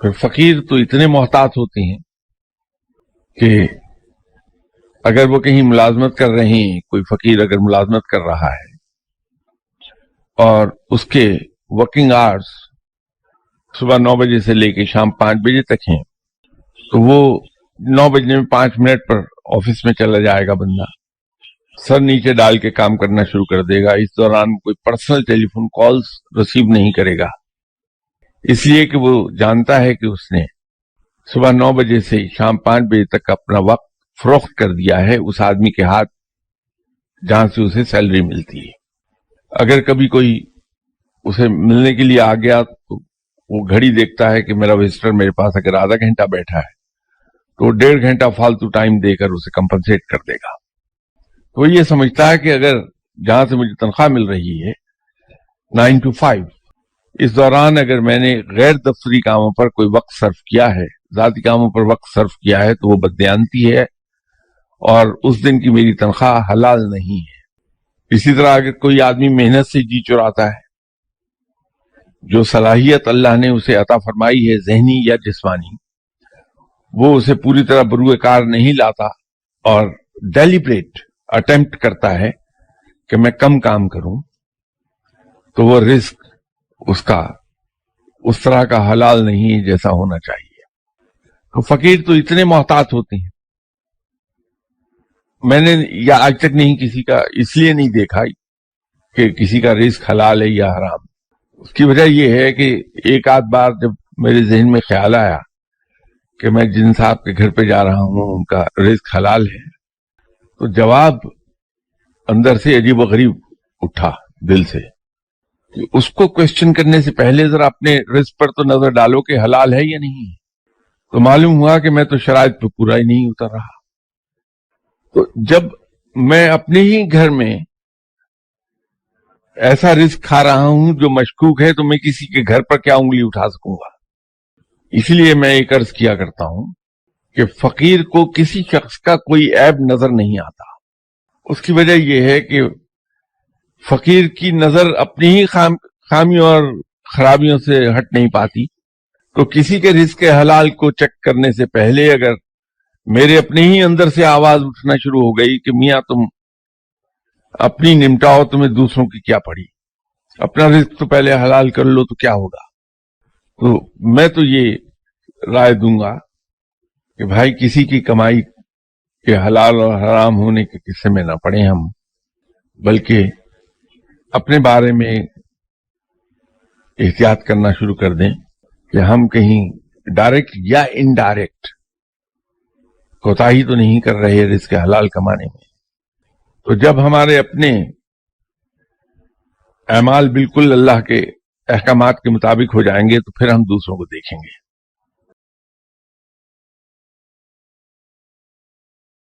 پھر فقیر تو اتنے محتاط ہوتے ہیں کہ اگر وہ کہیں ملازمت کر رہے ہیں، کوئی فقیر اگر ملازمت کر رہا ہے اور اس کے ورکنگ آورز صبح 9 بجے سے لے کے شام 5 بجے تک ہیں، تو وہ 9 بجنے میں 5 منٹ پر آفس میں چلا جائے گا، بندہ سر نیچے ڈال کے کام کرنا شروع کر دے گا. اس دوران کوئی پرسنل ٹیلی فون کالز ریسیو نہیں کرے گا، اس لیے کہ وہ جانتا ہے کہ اس نے صبح 9 بجے سے شام 5 بجے تک اپنا وقت فروخت کر دیا ہے اس آدمی کے ہاتھ جہاں سے اسے سیلری ملتی ہے. اگر کبھی کوئی اسے ملنے کے لیے آ گیا تو وہ گھڑی دیکھتا ہے کہ میرا وزٹر میرے پاس اگر آدھا گھنٹہ بیٹھا ہے تو وہ 1.5 گھنٹہ فالتو ٹائم دے کر اسے کمپنسیٹ کر دے گا. تو یہ سمجھتا ہے کہ اگر جہاں سے مجھے تنخواہ مل رہی ہے 9 to 5، اس دوران اگر میں نے غیر دفتری کاموں پر کوئی وقت صرف کیا ہے، ذاتی کاموں پر وقت صرف کیا ہے، تو وہ بددیانتی ہے اور اس دن کی میری تنخواہ حلال نہیں ہے. اسی طرح اگر کوئی آدمی محنت سے جی چراتا ہے، جو صلاحیت اللہ نے اسے عطا فرمائی ہے ذہنی یا جسمانی، وہ اسے پوری طرح بروئے کار نہیں لاتا اور ڈیلیبریٹ اٹیمپٹ کرتا ہے کہ میں کم کام کروں، تو وہ رزق اس کا اس طرح کا حلال نہیں ہے جیسا ہونا چاہیے. تو فقیر تو اتنے محتاط ہوتے ہیں. میں نے یا آج تک نہیں کسی کا اس لیے نہیں دیکھا کہ کسی کا رزق حلال ہے یا حرام. اس کی وجہ یہ ہے کہ ایک آدھ بار جب میرے ذہن میں خیال آیا کہ میں جن صاحب کے گھر پہ جا رہا ہوں ان کا رزق حلال ہے، تو جواب اندر سے عجیب و غریب اٹھا دل سے کہ اس کو کوشچن کرنے سے پہلے ذرا اپنے رزق پر تو نظر ڈالو کہ حلال ہے یا نہیں. تو معلوم ہوا کہ میں تو شرائط پہ پورا ہی نہیں اتر رہا. تو جب میں اپنے ہی گھر میں ایسا رزق کھا رہا ہوں جو مشکوک ہے، تو میں کسی کے گھر پر کیا انگلی اٹھا سکوں گا؟ اس لیے میں ایک عرض کیا کرتا ہوں کہ فقیر کو کسی شخص کا کوئی عیب نظر نہیں آتا. اس کی وجہ یہ ہے کہ فقیر کی نظر اپنی ہی خامیوں اور خرابیوں سے ہٹ نہیں پاتی. تو کسی کے رزق حلال کو چیک کرنے سے پہلے اگر میرے اپنے ہی اندر سے آواز اٹھنا شروع ہو گئی کہ میاں تم اپنی نمٹاؤ، تمہیں دوسروں کی کیا پڑی، اپنا رزق تو پہلے حلال کر لو تو کیا ہوگا، تو میں تو یہ رائے دوں گا کہ بھائی کسی کی کمائی کے حلال اور حرام ہونے کے قصے میں نہ پڑیں ہم، بلکہ اپنے بارے میں احتیاط کرنا شروع کر دیں کہ ہم کہیں ڈائریکٹ یا انڈائریکٹ کوتاہی تو نہیں کر رہے رزق حلال کمانے میں. تو جب ہمارے اپنے اعمال بالکل اللہ کے احکامات کے مطابق ہو جائیں گے تو پھر ہم دوسروں کو دیکھیں گے.